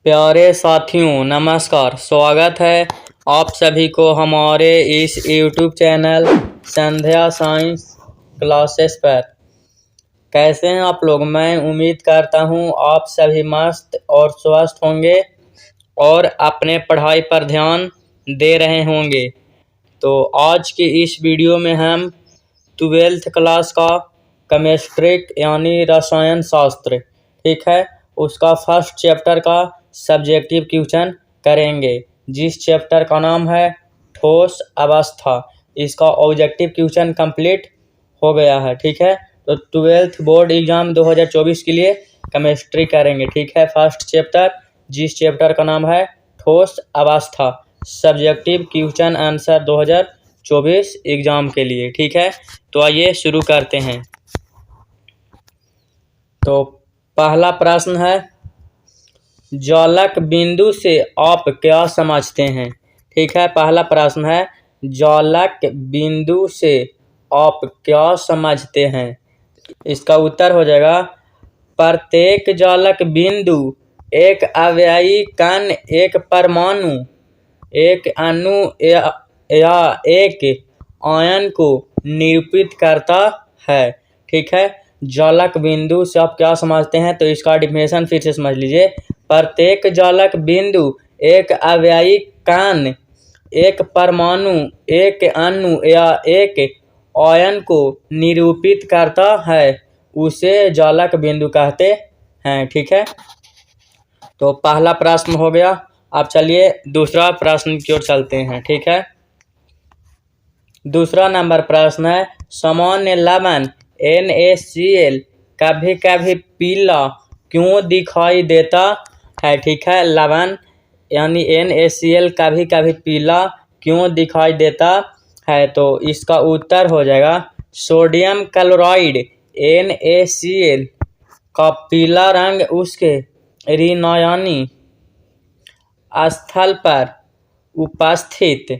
प्यारे साथियों नमस्कार। स्वागत है आप सभी को हमारे इस YouTube चैनल संध्या साइंस क्लासेस पर। कैसे हैं आप लोग? मैं उम्मीद करता हूं आप सभी मस्त और स्वस्थ होंगे और अपने पढ़ाई पर ध्यान दे रहे होंगे। तो आज की इस वीडियो में हम 12th क्लास का केमिस्ट्री यानी रसायन शास्त्र, ठीक है, उसका फर्स्ट चैप्टर का सब्जेक्टिव क्वेश्चन करेंगे, जिस चैप्टर का नाम है ठोस अवस्था। इसका ऑब्जेक्टिव क्वेश्चन कंप्लीट हो गया है, ठीक है। तो 12th बोर्ड एग्जाम 2024 के लिए केमिस्ट्री करेंगे, ठीक है। फर्स्ट चैप्टर, जिस चैप्टर का नाम है ठोस अवस्था, सब्जेक्टिव क्वेश्चन आंसर 2024 एग्जाम के लिए, ठीक है। तो आइए शुरू करते हैं। तो पहला प्रश्न है, ज्वालक बिंदु से आप क्या समझते हैं? ठीक है, पहला प्रश्न है, ज्वालक बिंदु से आप क्या समझते हैं? इसका उत्तर हो जाएगा, प्रत्येक ज्वालक बिंदु एक अवयवी कण, एक परमाणु, एक अणु या एक आयन को निरूपित करता है, ठीक है। ज्वालक बिंदु से आप क्या समझते हैं? तो इसका डिफिनेशन फिर से समझ लीजिए। प्रत्येक ज्वालक बिंदु एक अवयवी कण, एक परमाणु, एक अणु या एक आयन को निरूपित करता है, उसे ज्वालक बिंदु कहते हैं, ठीक है। तो पहला प्रश्न हो गया। अब चलिए दूसरा प्रश्न की ओर चलते हैं, ठीक है। दूसरा नंबर प्रश्न है, सामान्य लवण NaCl कभी कभी पीला क्यों दिखाई देता है? ठीक है, लवण यानी NaCl कभी कभी पीला क्यों दिखाई देता है? तो इसका उत्तर हो जाएगा, सोडियम क्लोराइड NaCl का पीला रंग उसके ऋणायनी स्थल पर उपस्थित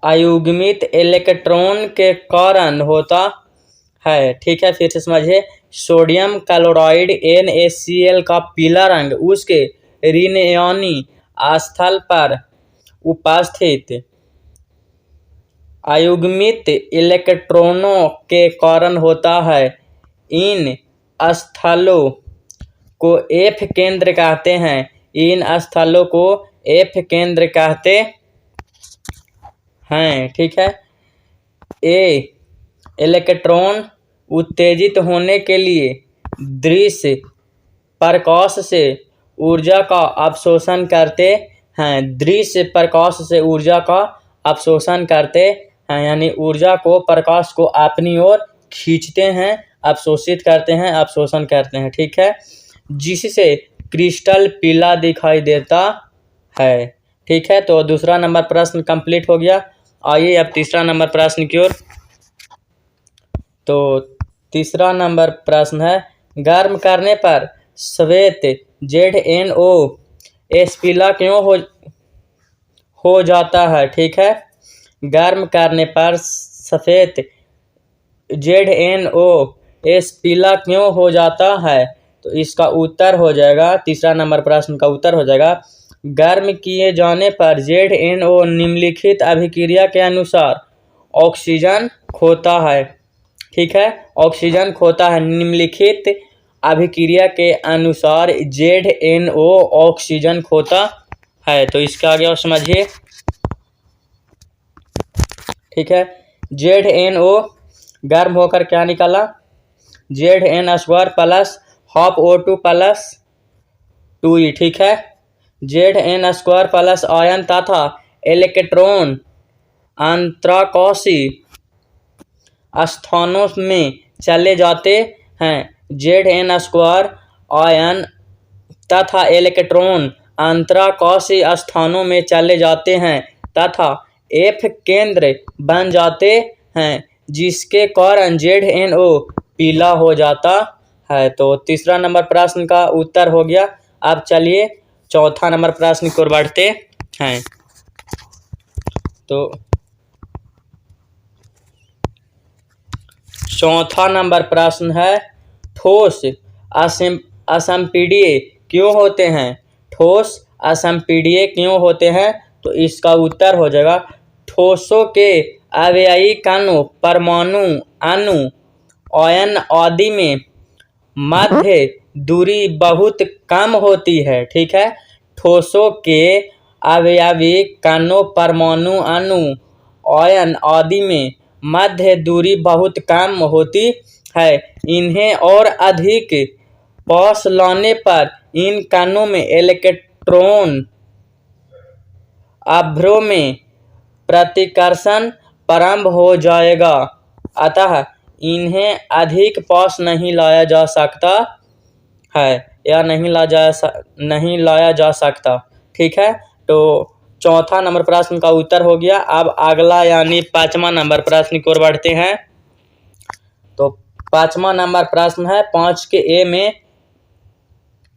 अयुग्मित इलेक्ट्रॉन के कारण होता है, ठीक है। फिर से समझिए, सोडियम क्लोराइड NaCl का पीला रंग उसके ऋणायनी स्थल पर उपस्थित अयुग्मित इलेक्ट्रॉनों के कारण होता है। इन स्थलों को F केंद्र कहते हैं। इन स्थलों को F केंद्र कहते हैं, ठीक है। इलेक्ट्रॉन उत्तेजित होने के लिए दृश्य प्रकाश से ऊर्जा का अवशोषण करते हैं। दृश्य प्रकाश से ऊर्जा का अवशोषण करते हैं, यानी ऊर्जा को, प्रकाश को अपनी ओर खींचते हैं, अवशोषित करते हैं, अवशोषण करते हैं, ठीक है, जिससे क्रिस्टल पीला दिखाई देता है, ठीक है। तो दूसरा नंबर प्रश्न कंप्लीट हो गया। आइए अब तीसरा नंबर प्रश्न की ओर। तो तीसरा नंबर प्रश्न है, गर्म करने पर श्वेत ZnO पीला क्यों हो जाता है? ठीक है, गर्म करने पर सफेद ZnO पीला क्यों हो जाता है? तो इसका उत्तर हो जाएगा, तीसरा नंबर प्रश्न का उत्तर हो जाएगा, गर्म किए जाने पर ZnO निम्नलिखित अभिक्रिया के अनुसार ऑक्सीजन खोता है, ठीक है। ऑक्सीजन खोता है, निम्नलिखित अभिक्रिया के अनुसार ZnO ऑक्सीजन खोता है। तो इसका आगे और समझिए, ठीक है। ZnO गर्म होकर क्या निकाला? Zn² plus half O2 plus 2E, ठीक है। Zn² प्लस आयन तथा इलेक्ट्रॉन अंतराकाशी स्थानों में चले जाते हैं। Zn² आयन तथा इलेक्ट्रॉन अंतराकाशी स्थानों में चले जाते हैं तथा F केंद्र बन जाते हैं, जिसके कारण ZnO पीला हो जाता है। तो तीसरा नंबर प्रश्न का उत्तर हो गया। अब चलिए चौथा नंबर प्रश्न की ओर बढ़ते हैं। तो चौथा नंबर प्रश्न है, ठोस असंपीड्य क्यों होते हैं? ठोस असंपीड्य क्यों होते हैं? तो इसका उत्तर हो जाएगा ठोसों के अवयवी कणों, परमाणु, अणु, आयन आदि में मध्य दूरी बहुत कम होती है। ठीक है, ठोसों के अवयवी कणों, परमाणु, अणु, आयन आदि में मध्य दूरी बहुत कम होती है। इन्हें और अधिक पास लाने पर इन कणों में इलेक्ट्रॉन अभ्रों में प्रतिकर्षण प्रारंभ हो जाएगा, अतः इन्हें अधिक पास नहीं लाया जा सकता है या नहीं लाया जा सकता। ठीक है, तो चौथा नंबर प्रश्न का उत्तर हो गया। अब अगला यानी 5वां नंबर प्रश्न की ओर बढ़ते हैं। तो 5वां नंबर प्रश्न है 5 के ए में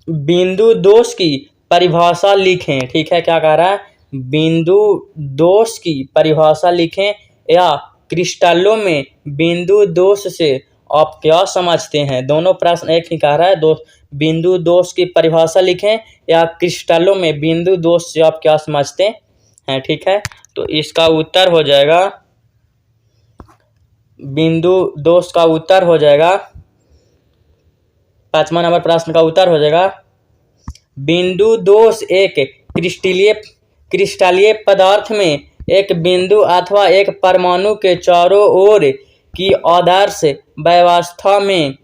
बिंदु दोष की परिभाषा लिखें। ठीक है, क्या कह रहा है? बिंदु दोष की परिभाषा लिखें या क्रिस्टलों में बिंदु दोष से आप क्या समझते हैं? दोनों प्रश्न एक ही कह रहा है, बिंदु दोष की परिभाषा लिखें या क्रिस्टलों में बिंदु दोष से आप क्या समझते हैं? ठीक है, तो इसका उत्तर हो जाएगा, बिंदु दोष का उत्तर हो जाएगा, 5वां नंबर प्रश्न का उत्तर हो जाएगा बिंदु दोष एक क्रिस्टलीय पदार्थ में एक बिंदु अथवा एक परमाणु के चारों ओर की आदर्श व्यवस्था में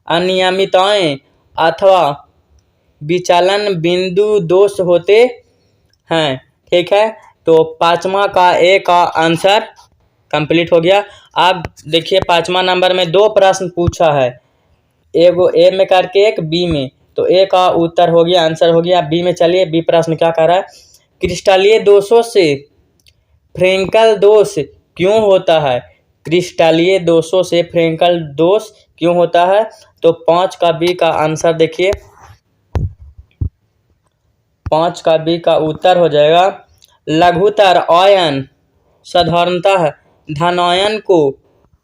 अनियमितताएं अथवा विचलन बिंदु दोष होते हैं। ठीक है, तो 5वां का ए का आंसर कंप्लीट हो गया। अब देखिए 5वां नंबर में 2 प्रश्न पूछा है, एगो ए में करके एक बी में। तो ए का उत्तर हो गया, आंसर हो गया। बी में चलिए, बी प्रश्न क्या कह रहा है? क्रिस्टलीय दोषों से फ्रेंकल दोष क्यों होता है? क्रिस्टलीय दोषों से फ्रेंकल दोष क्यों होता है? तो 5 का बी का आंसर देखिए, 5 का बी का उत्तर हो जाएगा लघुतर आयन साधारणतः धनायन को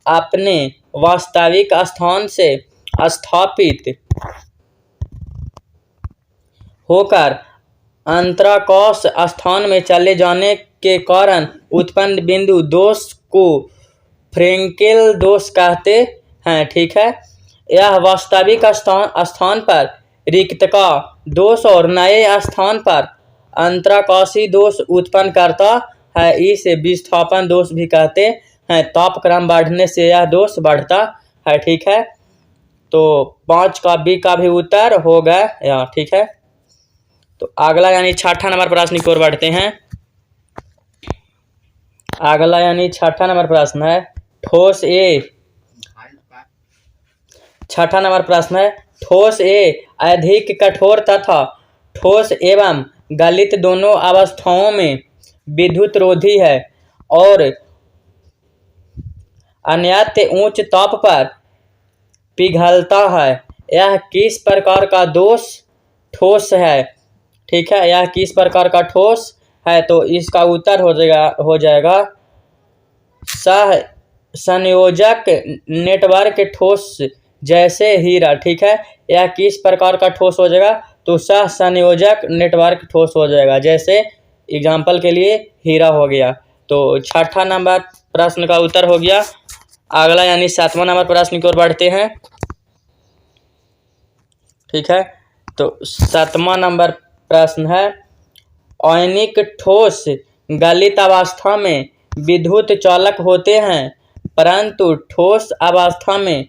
अपने वास्तविक स्थान से स्थापित होकर अंतराकाश स्थान में चले जाने के कारण उत्पन्न बिंदु दोष को फ्रेंकेल दोष कहते हैं। ठीक है, यह वास्तविक स्थान पर रिक्तता दोष और नए स्थान पर अंतराकाशी दोष उत्पन्न करता है। इसे विस्थापन दोष भी कहते हैं। तापक्रम बढ़ने से यह दोष बढ़ता है। ठीक है, तो 5 का बी का भी उत्तर हो गया। ठीक है, तो अगला यानी 6ठा नंबर प्रश्न की ओर बढ़ते हैं। अगला यानी 6ठा नंबर प्रश्न है ठोस ए। 6ठा नंबर प्रश्न है ठोस ए अधिक कठोर तथा ठोस एवं गलित दोनों अवस्थाओं में विद्युत रोधी है और अन्यत्र उच्च ताप पर पिघलता है। यह किस प्रकार का दोष ठोस है? ठीक है, यह किस प्रकार का ठोस है? तो इसका उत्तर हो जाएगा सह संयोजक नेटवर्क ठोस जैसे हीरा। ठीक है, यह किस प्रकार का ठोस हो जाएगा? तो सह संयोजक नेटवर्क ठोस हो जाएगा, जैसे एग्जाम्पल के लिए हीरा हो गया। तो 6ठा नंबर प्रश्न का उत्तर हो गया। अगला यानी 7वां नंबर प्रश्न की ओर बढ़ते हैं। ठीक है, तो 7वां नंबर प्रश्न है आयनिक ठोस गलित अवस्था में विद्युत चालक होते हैं परंतु ठोस अवस्था में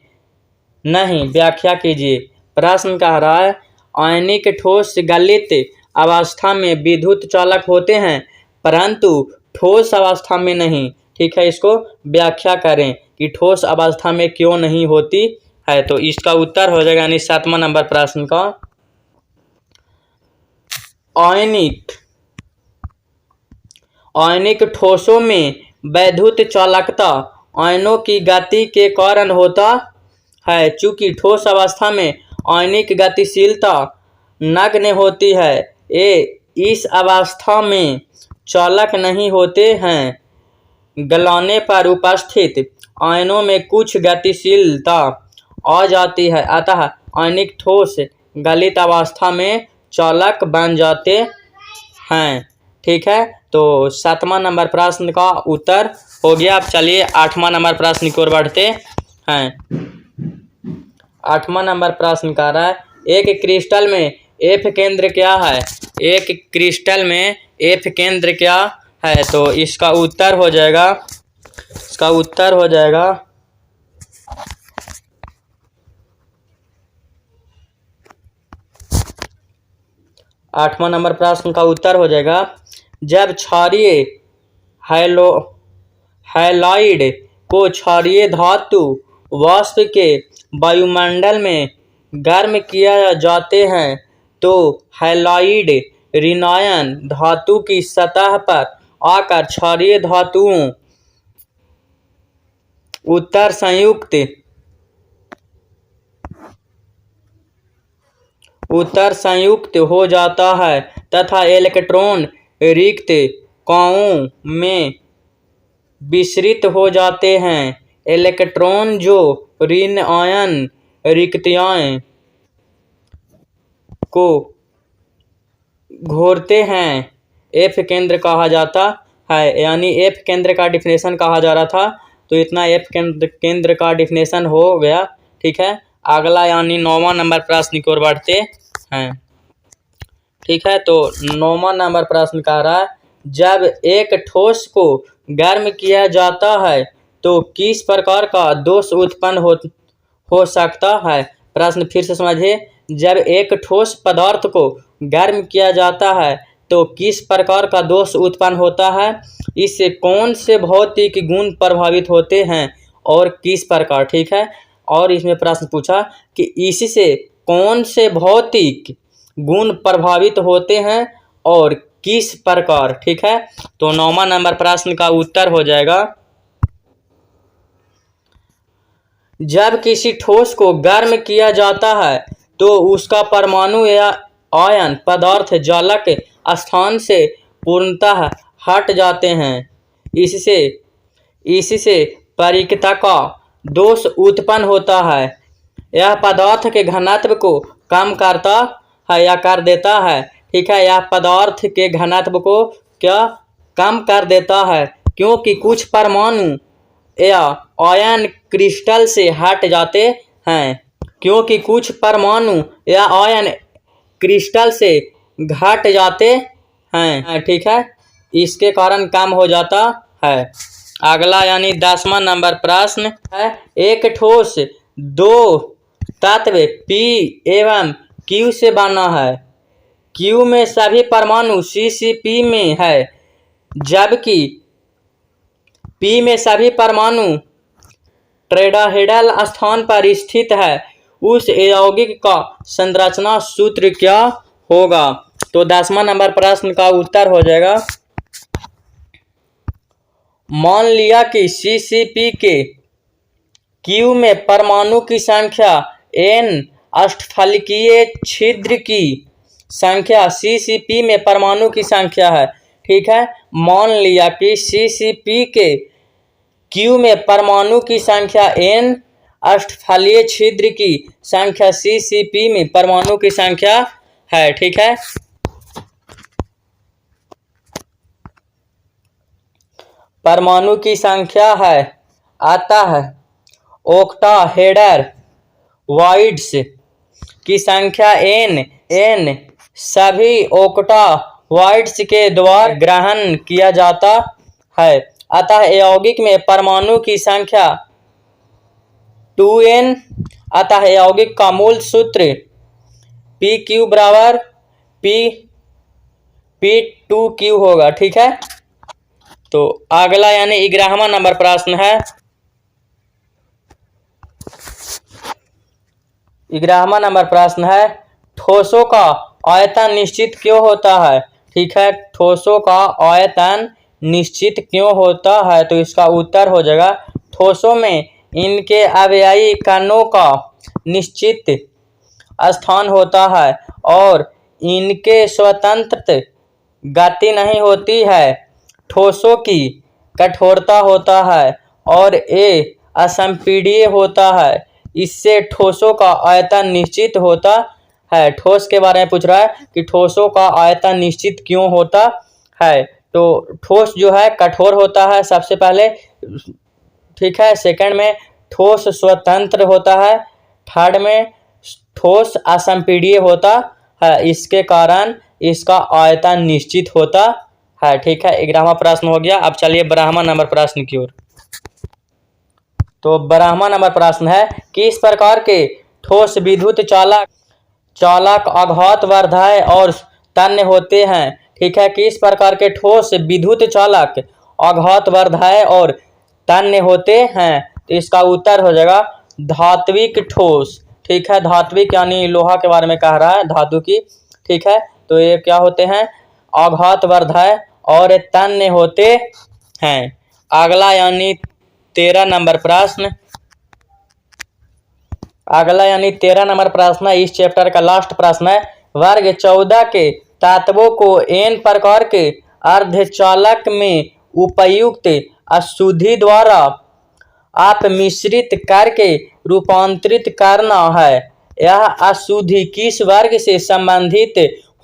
नहीं, व्याख्या कीजिए। प्रश्न कह रहा है आयनिक ठोस गलित अवस्था में विद्युत चालक होते हैं परंतु ठोस अवस्था में नहीं। ठीक है, इसको व्याख्या करें कि ठोस अवस्था में क्यों नहीं होती है। तो इसका उत्तर हो जाएगा यानी 7वां नंबर प्रश्न का आयनिक ठोसों में विद्युत चालकता आयनों की गति के कारण होता है। चूंकि ठोस अवस्था में आयनिक गतिशीलता नगण्य होती है, ये इस अवस्था में चालक नहीं होते हैं। गलाने पर उपस्थित आयनों में कुछ गतिशीलता आ जाती है, अतः आयनिक ठोस गलित अवस्था में चालक बन जाते हैं। ठीक है, तो 7वां नंबर प्रश्न का उत्तर हो गया। अब चलिए 8वां नंबर प्रश्न की ओर बढ़ते हैं। 8वां नंबर प्रश्न कह रहा है, एक क्रिस्टल में एफ केंद्र क्या है? एक क्रिस्टल में एफ केंद्र क्या है? तो इसका उत्तर हो जाएगा 8वां नंबर प्रश्न का उत्तर हो जाएगा, जब क्षारीय हैलाइड को क्षारीय धातु वाष्प के वायुमंडल में गर्म किया जाते हैं तो हैलाइड ऋणायन धातु की सतह पर आकर क्षारीय धातुओं उत्तर संयुक्त हो जाता है तथा इलेक्ट्रॉन रिक्त कणों में विसरित हो जाते हैं। इलेक्ट्रॉन जो ऋण आयन रिक्तियाँ को घोरते हैं एफ केंद्र कहा जाता है। यानी एफ केंद्र का डिफिनेशन कहा जा रहा था, तो इतना एफ केंद्र का डिफिनेशन हो गया। ठीक है, अगला यानी 9वां नंबर प्रश्न की ओर बढ़ते हैं। ठीक है, तो 9वां नंबर प्रश्न कह रहा है, जब एक ठोस को गर्म किया जाता है तो किस प्रकार का दोष उत्पन्न हो सकता है? प्रश्न फिर से समझिए, जब एक ठोस पदार्थ को गर्म किया जाता है तो किस प्रकार का दोष उत्पन्न होता है? इससे कौन से भौतिक गुण प्रभावित होते हैं और किस प्रकार? ठीक है, और इसमें प्रश्न पूछा कि इससे कौन से भौतिक गुण प्रभावित होते हैं और किस प्रकार? ठीक है, तो 9वां नंबर प्रश्न का उत्तर हो जाएगा, जब किसी ठोस को गर्म किया जाता है तो उसका परमाणु या आयन पदार्थ जालक स्थान से पूर्णतः हट जाते हैं। इससे परिक्ता का दोष उत्पन्न होता है। यह पदार्थ के घनत्व को कम करता है या कर देता है। ठीक है, यह पदार्थ के घनत्व को क्या कम कर देता है, क्योंकि कुछ परमाणु या आयन क्रिस्टल से हट जाते हैं। क्योंकि कुछ परमाणु या आयन क्रिस्टल से घट जाते हैं। ठीक है, इसके कारण कम हो जाता है। अगला यानी 10वां नंबर प्रश्न है, एक ठोस दो तत्व P एवं Q से बना है। Q में सभी परमाणु CCP में है, जबकि P में सभी परमाणु टेट्राहेड्रल स्थान पर स्थित है। उस यौगिक का संरचना सूत्र क्या होगा? तो 10वां नंबर प्रश्न का उत्तर हो जाएगा, मान लिया कि CCP के Q में परमाणु की संख्या N अष्टफलकीय छिद्र की संख्या CCP में परमाणु की संख्या है। ठीक है, मान लिया कि CCP के Q में परमाणु की संख्या N अष्टफलकीय छिद्र की संख्या CCP में परमाणु की संख्या है। ठीक है, परमाणु की संख्या है, अतः ऑक्टाहेड्रल वाइड्स की संख्या n सभी ऑक्टावाइड्स के द्वारा ग्रहण किया जाता है। अतः यौगिक में परमाणु की संख्या 2n। अतः यौगिक का मूल सूत्र PQ बराबर P2Q होगा। ठीक है, तो अगला यानी 11वां नंबर प्रश्न है। 11वां नंबर प्रश्न है, ठोसों का आयतन निश्चित क्यों होता है? ठीक है, ठोसों का आयतन निश्चित क्यों होता है? तो इसका उत्तर हो जाएगा, ठोसों में इनके अवयवी कणों का निश्चित स्थान होता है और इनके स्वतंत्र गति नहीं होती है। ठोसों की कठोरता होता है और ये असंपीड्य होता है। इससे ठोसों का आयतन निश्चित होता है। ठोस के बारे में पूछ रहा है कि ठोसों का आयतन निश्चित क्यों होता है। तो ठोस जो है कठोर होता है सबसे पहले, ठीक है। सेकंड में ठोस स्वतंत्र होता है। थर्ड में ठोस असंपीड्य होता है, इसके कारण इसका आयतन निश्चित होता है, ठीक है। 11वां प्रश्न हो गया। अब चलिए 12वां नंबर प्रश्न की ओर। तो 12वां नंबर प्रश्न है कि इस प्रकार के ठोस विद्युत चालक आघात वर्धाय और तन्य होते हैं, ठीक है। कि इस प्रकार के ठोस विद्युत चालक आघात वर्धाय और तन्य होते हैं। तो इसका उत्तर हो जाएगा धात्विक ठोस, ठीक है। धात्विक यानी लोहा के बारे में कह रहा है, धातु की, ठीक है। तो ये क्या होते हैं, आघात वर्धाय और तन्य होते हैं। अगला यानी 13 नंबर प्रश्न, अगला यानी 13 नंबर प्रश्न है, इस चैप्टर का लास्ट प्रश्न है। वर्ग 14 के तत्वों को n प्रकार के अर्धचालक में उपयुक्त अशुद्धि द्वारा आप मिश्रित करके रूपांतरित करना है। यह अशुद्धि किस वर्ग से संबंधित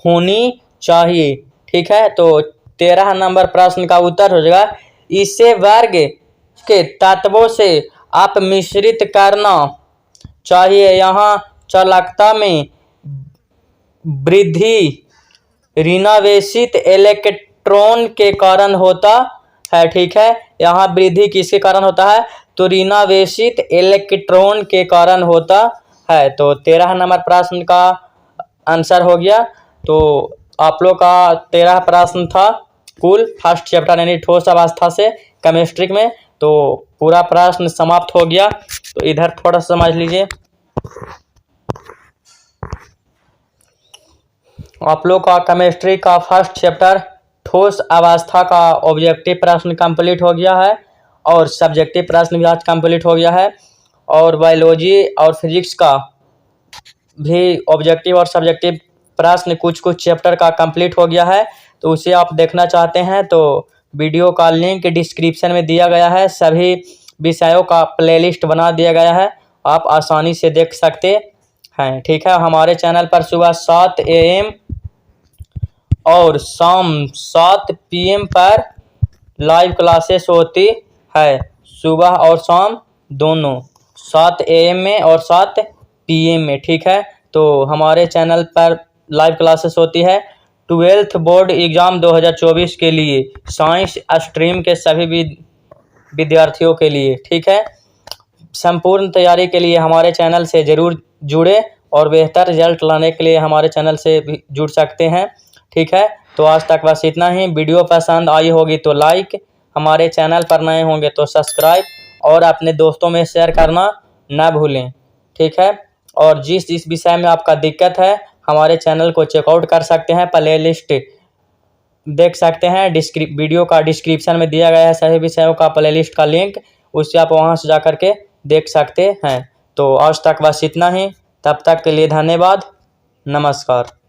होनी चाहिए, ठीक है। तो 13 नंबर प्रश्न का उत्तर हो जाएगा इसे वर्ग के तत्वों से आप मिश्रित करना चाहिए। यहाँ चालकता में वृद्धि ऋणावेशित इलेक्ट्रॉन के कारण होता है, ठीक है। यहाँ वृद्धि किसके कारण होता है, तो ऋणावेशित इलेक्ट्रॉन के कारण होता है। तो 13 नंबर प्रश्न का आंसर हो गया। तो आप लोग का 13 प्रश्न था कुल फर्स्ट चैप्टर यानी ठोस अवस्था से केमिस्ट्री में। तो पूरा प्रश्न समाप्त हो गया। तो इधर थोड़ा सा समझ लीजिए। आप लोग का केमिस्ट्री का फर्स्ट चैप्टर ठोस अवस्था का ऑब्जेक्टिव प्रश्न कंप्लीट हो गया है और सब्जेक्टिव प्रश्न भी आज कंप्लीट हो गया है। और बायोलॉजी और फिजिक्स का भी ऑब्जेक्टिव और सब्जेक्टिव प्रश्न कुछ चैप्टर का कंप्लीट हो गया है। तो उसे आप देखना चाहते हैं तो वीडियो का लिंक डिस्क्रिप्शन में दिया गया है। सभी विषयों का प्लेलिस्ट बना दिया गया है, आप आसानी से देख सकते हैं, ठीक है। हमारे चैनल पर सुबह 7 AM और शाम 7 PM पर लाइव क्लासेस होती है, सुबह और शाम दोनों, 7 AM में और 7 PM में, ठीक है। तो हमारे चैनल पर लाइव क्लासेस होती है 12th बोर्ड एग्ज़ाम 2024 के लिए, साइंस स्ट्रीम के सभी विद्यार्थियों के लिए, ठीक है। संपूर्ण तैयारी के लिए हमारे चैनल से ज़रूर जुड़े और बेहतर रिजल्ट लाने के लिए हमारे चैनल से भी जुड़ सकते हैं, ठीक है। तो आज तक बस इतना ही। वीडियो पसंद आई होगी तो लाइक, हमारे चैनल पर नए होंगे तो सब्सक्राइब और अपने दोस्तों में शेयर करना ना भूलें, ठीक है। और जिस विषय में आपका दिक्कत है हमारे चैनल को चेकआउट कर सकते हैं, प्ले लिस्ट देख सकते हैं, वीडियो का डिस्क्रिप्शन में दिया गया है सभी विषयों का प्ले लिस्ट का लिंक, उससे आप वहां से जा कर के देख सकते हैं। तो आज तक बस इतना ही। तब तक के लिए धन्यवाद, नमस्कार।